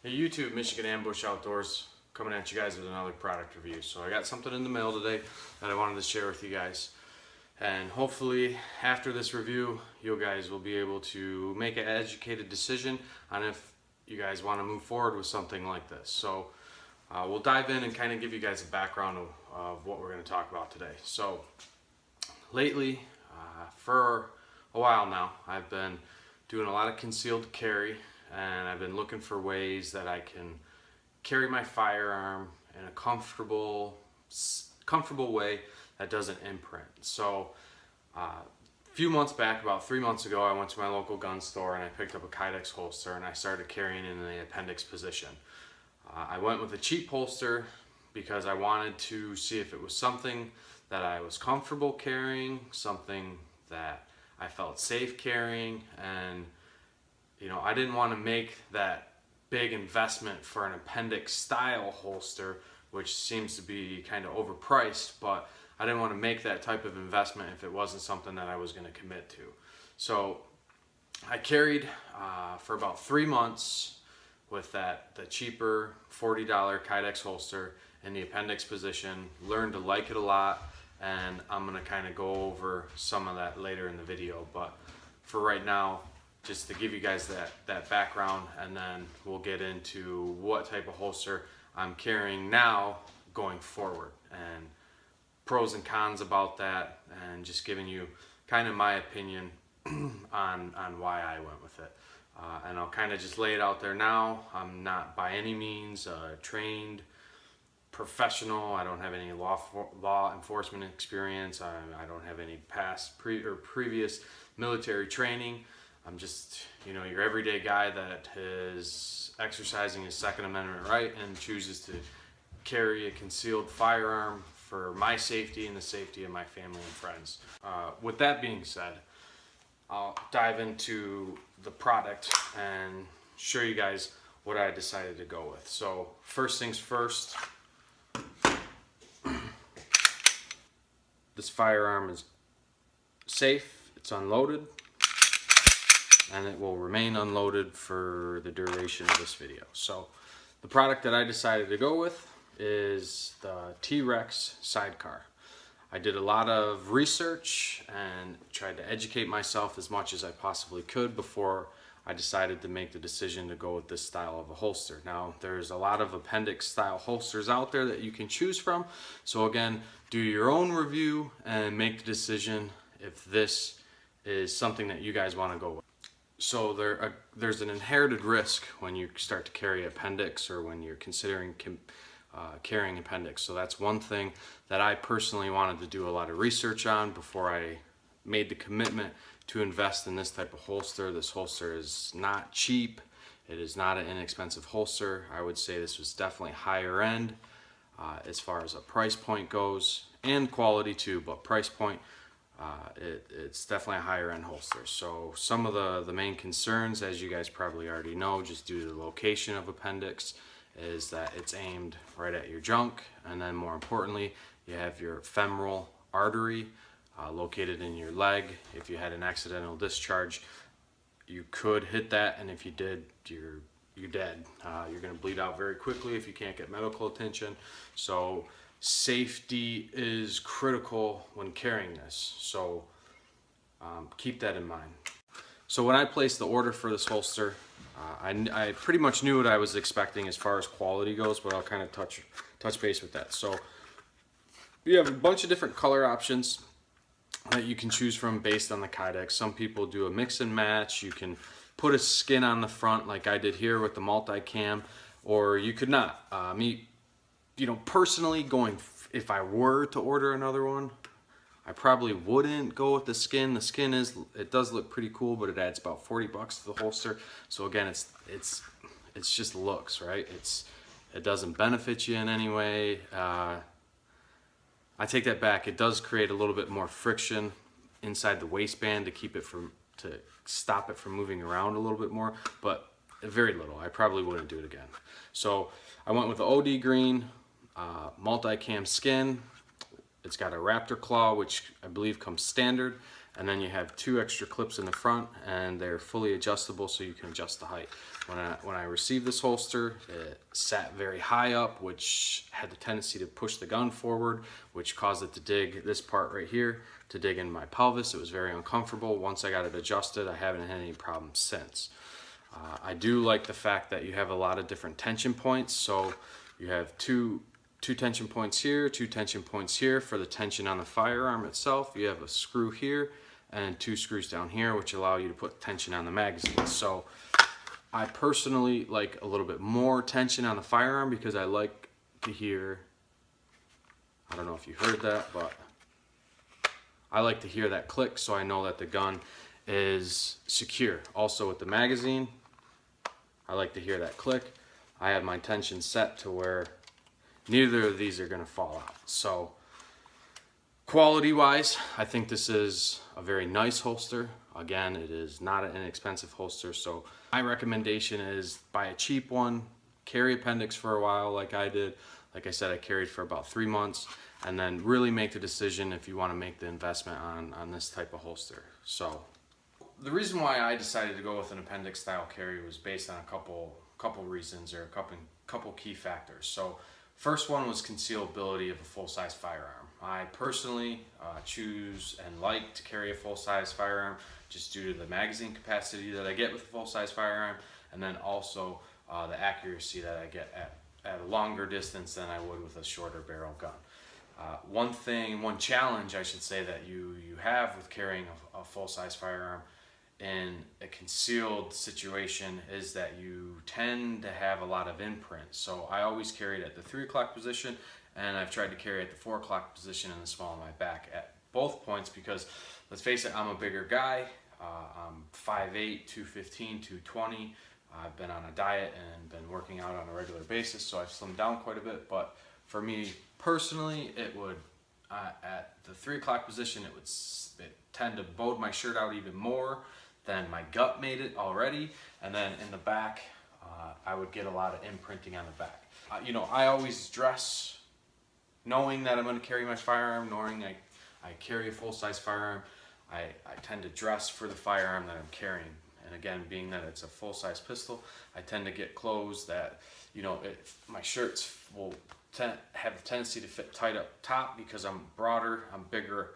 Hey YouTube, Michigan Ambush Outdoors, coming at you guys with another product review. So I got something in the mail today that I wanted to share with you guys. And hopefully after this review, you guys will be able to make an educated decision on if you guys want to move forward with something like this. So we'll dive in and kind of give you guys a background of what we're going to talk about today. So lately, for a while now, I've been doing a lot of concealed carry, and I've been looking for ways that I can carry my firearm in a comfortable way that doesn't imprint. So a few months back, about 3 months ago, I went to my local gun store and I picked up a T.Rex holster and I started carrying in the appendix position. I went with a cheap holster because I wanted to see if it was something that I was comfortable carrying, something that I felt safe carrying, and you know, I didn't want to make that big investment for an appendix style holster, which seems to be kind of overpriced, but I didn't want to make that type of investment if it wasn't something that I was going to commit to. So I carried for about 3 months with the cheaper $40 T.Rex holster in the appendix position, learned to like it a lot, and I'm going to kind of go over some of that later in the video. But for right now, just to give you guys that background, and then we'll get into what type of holster I'm carrying now going forward, and pros and cons about that, and just giving you kind of my opinion on why I went with it. And I'll kind of just lay it out there now. I'm not by any means a trained professional. I don't have any law enforcement experience. I don't have any past previous military training. I'm just, you know, your everyday guy that is exercising his Second Amendment right and chooses to carry a concealed firearm for my safety and the safety of my family and friends. With that being said, I'll dive into the product and show you guys what I decided to go with. So first things first, this firearm is safe, it's unloaded, and it will remain unloaded for the duration of this video. So the product that I decided to go with is the T.Rex Sidecar. I did a lot of research and tried to educate myself as much as I possibly could before I decided to make the decision to go with this style of a holster. Now, there's a lot of appendix style holsters out there that you can choose from. So again, do your own review and make the decision if this is something that you guys want to go with. So there's an inherited risk when you start to carry appendix, or when you're considering carrying appendix. So that's one thing that I personally wanted to do a lot of research on before I made the commitment to invest in this type of holster. This holster is not cheap. It is not an inexpensive holster. I would say this was definitely higher end as far as a price point goes, and quality too, but price point, it's definitely a higher end holster. So some of the main concerns, as you guys probably already know, just due to the location of appendix, is that it's aimed right at your junk, and then more importantly, you have your femoral artery located in your leg. If you had an accidental discharge, you could hit that, and if you did, you're dead. You're going to bleed out very quickly if you can't get medical attention. So safety is critical when carrying this, so keep that in mind. So when I placed the order for this holster, I pretty much knew what I was expecting as far as quality goes, but I'll kind of touch base with that. So you have a bunch of different color options that you can choose from based on the T.Rex. Some people do a mix and match. You can put a skin on the front like I did here with the multicam, or you could not. Me, you know, personally, if I were to order another one, I probably wouldn't go with the skin. The skin it does look pretty cool, but it adds about 40 bucks to the holster. So again, it's just looks, right? It doesn't benefit you in any way. I take that back. It does create a little bit more friction inside the waistband to stop it from moving around a little bit more, but very little. I probably wouldn't do it again. So I went with the OD green multicam skin. It's got a raptor claw, which I believe comes standard, and then you have 2 extra clips in the front, and they're fully adjustable so you can adjust the height. When I received this holster, it sat very high up, which had the tendency to push the gun forward, which caused it to dig this part right here, to dig in my pelvis. It was very uncomfortable. Once I got it adjusted, I haven't had any problems since. I do like the fact that you have a lot of different tension points. So you have two tension points here, 2 tension points here for the tension on the firearm itself. You have a screw here and 2 screws down here, which allow you to put tension on the magazine. So I personally like a little bit more tension on the firearm because I like to hear, I don't know if you heard that, but I like to hear that click so I know that the gun is secure. Also with the magazine, I like to hear that click. I have my tension set to where neither of these are going to fall out. So quality wise, I think this is a very nice holster. Again, it is not an inexpensive holster, so my recommendation is buy a cheap one, carry Appendix for a while like I did. Like I said, I carried for about 3 months, and then really make the decision if you want to make the investment on this type of holster. So the reason why I decided to go with an Appendix style carry was based on a couple reasons, or a couple key factors. So first one was concealability of a full-size firearm. I personally choose and like to carry a full-size firearm just due to the magazine capacity that I get with a full-size firearm, and then also the accuracy that I get at a longer distance than I would with a shorter barrel gun. One challenge I should say that you have with carrying a full-size firearm in a concealed situation is that you tend to have a lot of imprint. So I always carry it at the 3 o'clock position, and I've tried to carry it at the 4 o'clock position in the small of my back at both points because, let's face it, I'm a bigger guy. I'm 5'8", 215, 220. I've been on a diet and been working out on a regular basis, so I've slimmed down quite a bit. But for me personally, it would, at the 3 o'clock position, it would tend to bode my shirt out even more than my gut made it already. And then in the back, I would get a lot of imprinting on the back. You know, I always dress knowing that I'm going to carry my firearm, knowing I carry a full-size firearm. I tend to dress for the firearm that I'm carrying. And again, being that it's a full-size pistol, I tend to get clothes that, you know, my shirts will have a tendency to fit tight up top because I'm broader, I'm bigger,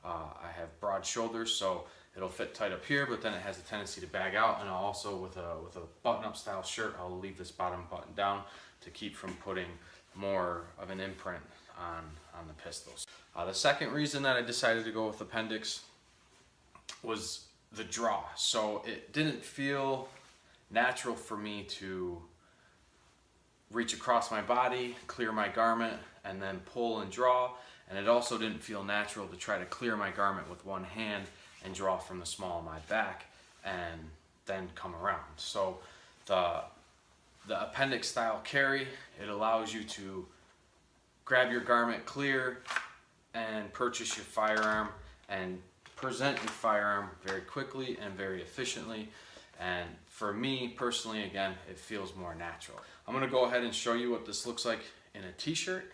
I have broad shoulders, so it'll fit tight up here, but then it has a tendency to bag out. And also with a button-up style shirt, I'll leave this bottom button down to keep from putting more of an imprint on the pistols. The second reason that I decided to go with Appendix was the draw. So it didn't feel natural for me to reach across my body, clear my garment, and then pull and draw. And it also didn't feel natural to try to clear my garment with one hand and draw from the small of my back and then come around. So the Appendix style carry, it allows you to grab your garment clear and purchase your firearm and present your firearm very quickly and very efficiently. And for me personally, again, it feels more natural. I'm going to go ahead and show you what this looks like in a t-shirt.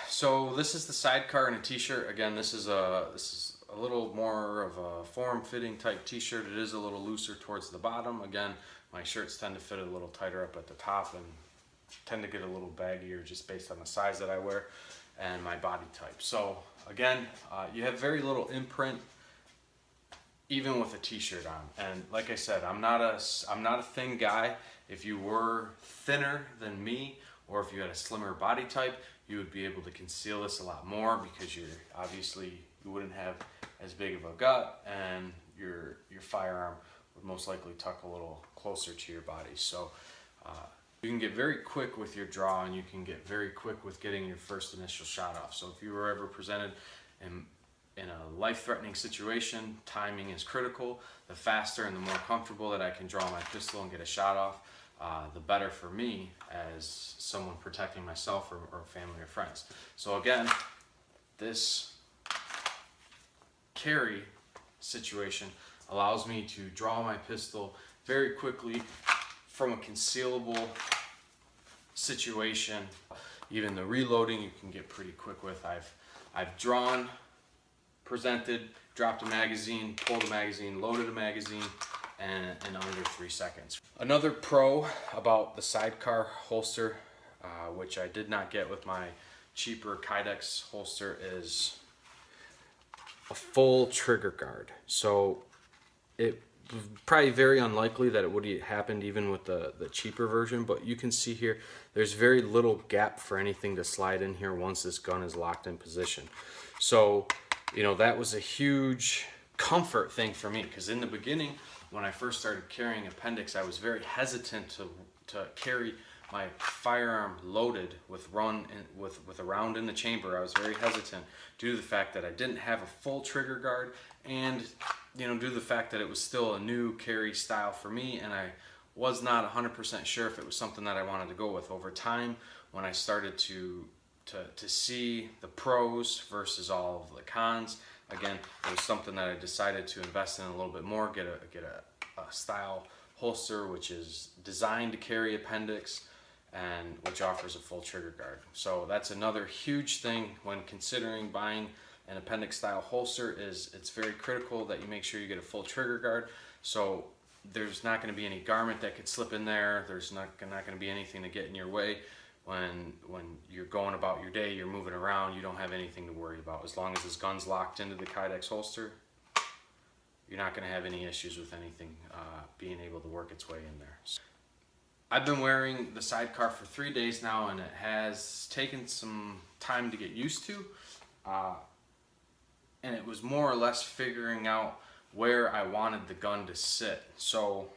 So this is the sidecar in a t-shirt. Again, this is a little more of a form-fitting type t-shirt. It is a little looser towards the bottom. Again, my shirts tend to fit a little tighter up at the top and tend to get a little baggier just based on the size that I wear and my body type. So again, you have very little imprint even with a t-shirt on. And like I said, I'm not a thin guy. If you were thinner than me, or if you had a slimmer body type, you would be able to conceal this a lot more because you wouldn't have as big of a gut, and your firearm would most likely tuck a little closer to your body. So you can get very quick with your draw, and you can get very quick with getting your first initial shot off. So if you were ever presented in a life-threatening situation, timing is critical. The faster and the more comfortable that I can draw my pistol and get a shot off, the better for me as someone protecting myself or family or friends. So again, this carry situation allows me to draw my pistol very quickly from a concealable situation. Even the reloading you can get pretty quick with. I've drawn, presented, dropped a magazine, pulled a magazine, loaded a magazine, and in under 3 seconds. Another pro about the Sidecar holster, which I did not get with my cheaper Kydex holster, is a full trigger guard. So it probably very unlikely that it would have happened even with the cheaper version, but you can see here there's very little gap for anything to slide in here once this gun is locked in position. So you know, that was a huge comfort thing for me, because in the beginning when I first started carrying Appendix, I was very hesitant to carry my firearm loaded with a round in the chamber. I was very hesitant due to the fact that I didn't have a full trigger guard, and you know, due to the fact that it was still a new carry style for me, and I was not 100% sure if it was something that I wanted to go with. Over time, when I started to see the pros versus all of the cons, again, it was something that I decided to invest in a little bit more, get a style holster which is designed to carry Appendix and which offers a full trigger guard. So that's another huge thing when considering buying an Appendix style holster, is it's very critical that you make sure you get a full trigger guard. So there's not going to be any garment that could slip in there. There's not going to be anything to get in your way. When you're going about your day, you're moving around, you don't have anything to worry about. As long as this gun's locked into the Kydex holster, you're not going to have any issues with anything being able to work its way in there. So I've been wearing the Sidecar for 3 days now, and it has taken some time to get used to. And it was more or less figuring out where I wanted the gun to sit. So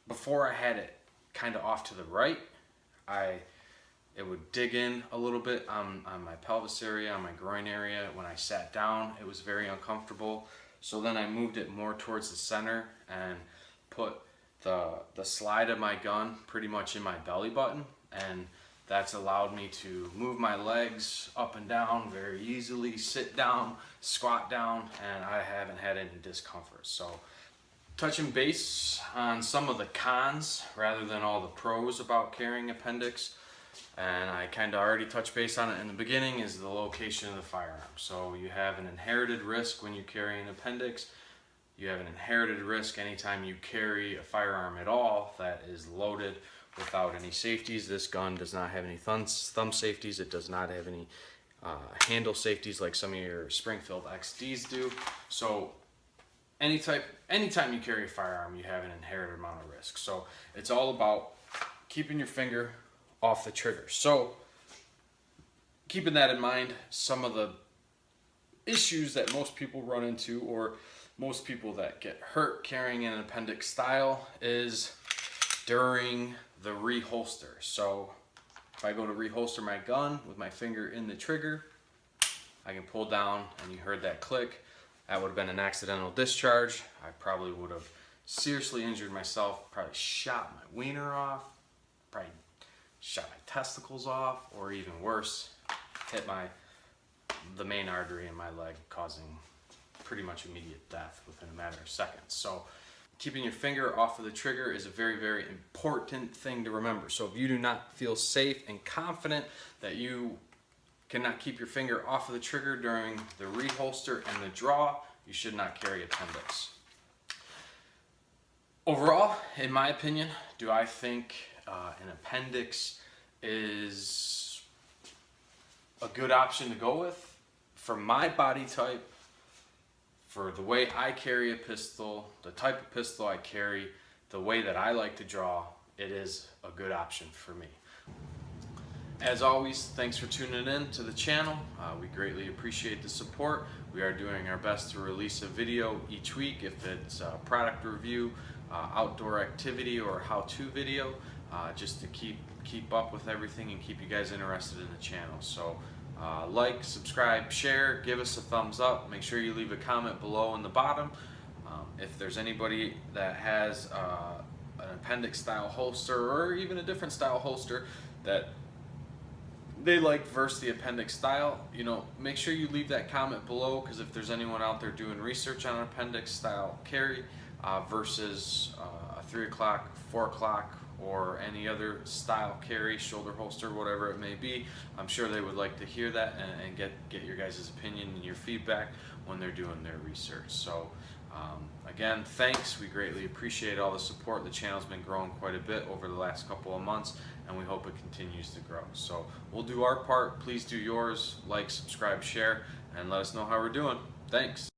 before I had it kind of off to the right, it would dig in a little bit on my pelvis area, on my groin area. When I sat down, it was very uncomfortable. So then I moved it more towards the center and put the slide of my gun pretty much in my belly button, and that's allowed me to move my legs up and down very easily, sit down, squat down, and I haven't had any discomfort. So touching base on some of the cons rather than all the pros about carrying Appendix, and I kind of already touched base on it in the beginning, is the location of the firearm. So you have an inherited risk when you carry an Appendix. You have an inherited risk anytime you carry a firearm at all that is loaded without any safeties. This gun does not have any thumb safeties. It does not have any handle safeties like some of your Springfield XDs do. So anytime you carry a firearm, you have an inherited amount of risk. So it's all about keeping your finger off the trigger. So keeping that in mind, some of the issues that most people run into, or most people that get hurt carrying an Appendix style, is during the reholster. So if I go to reholster my gun with my finger in the trigger, I can pull down, and you heard that click. That would have been an accidental discharge. I probably would have seriously injured myself, probably shot my wiener off, probably shot my testicles off, or even worse, hit the main artery in my leg, causing pretty much immediate death within a matter of seconds. So keeping your finger off of the trigger is a very, very important thing to remember. So if you do not feel safe and confident that you cannot keep your finger off of the trigger during the reholster and the draw, you should not carry Appendix. Overall, in my opinion, do I think an Appendix is a good option to go with? For my body type, for the way I carry a pistol, the type of pistol I carry, the way that I like to draw, it is a good option for me. As always, thanks for tuning in to the channel. We greatly appreciate the support. We are doing our best to release a video each week, if it's a product review, outdoor activity, or how-to video, just to keep up with everything and keep you guys interested in the channel. So like, subscribe, share, give us a thumbs up. Make sure you leave a comment below in the bottom. If there's anybody that has an Appendix style holster, or even a different style holster that they like versus the Appendix style, you know, make sure you leave that comment below, because if there's anyone out there doing research on an Appendix style carry versus a 3 o'clock, 4 o'clock, or any other style carry, shoulder holster, whatever it may be. I'm sure they would like to hear that and get your guys' opinion and your feedback when they're doing their research. So again, thanks. We greatly appreciate all the support. The channel's been growing quite a bit over the last couple of months, and we hope it continues to grow. So we'll do our part. Please do yours. Like, subscribe, share, and let us know how we're doing. Thanks.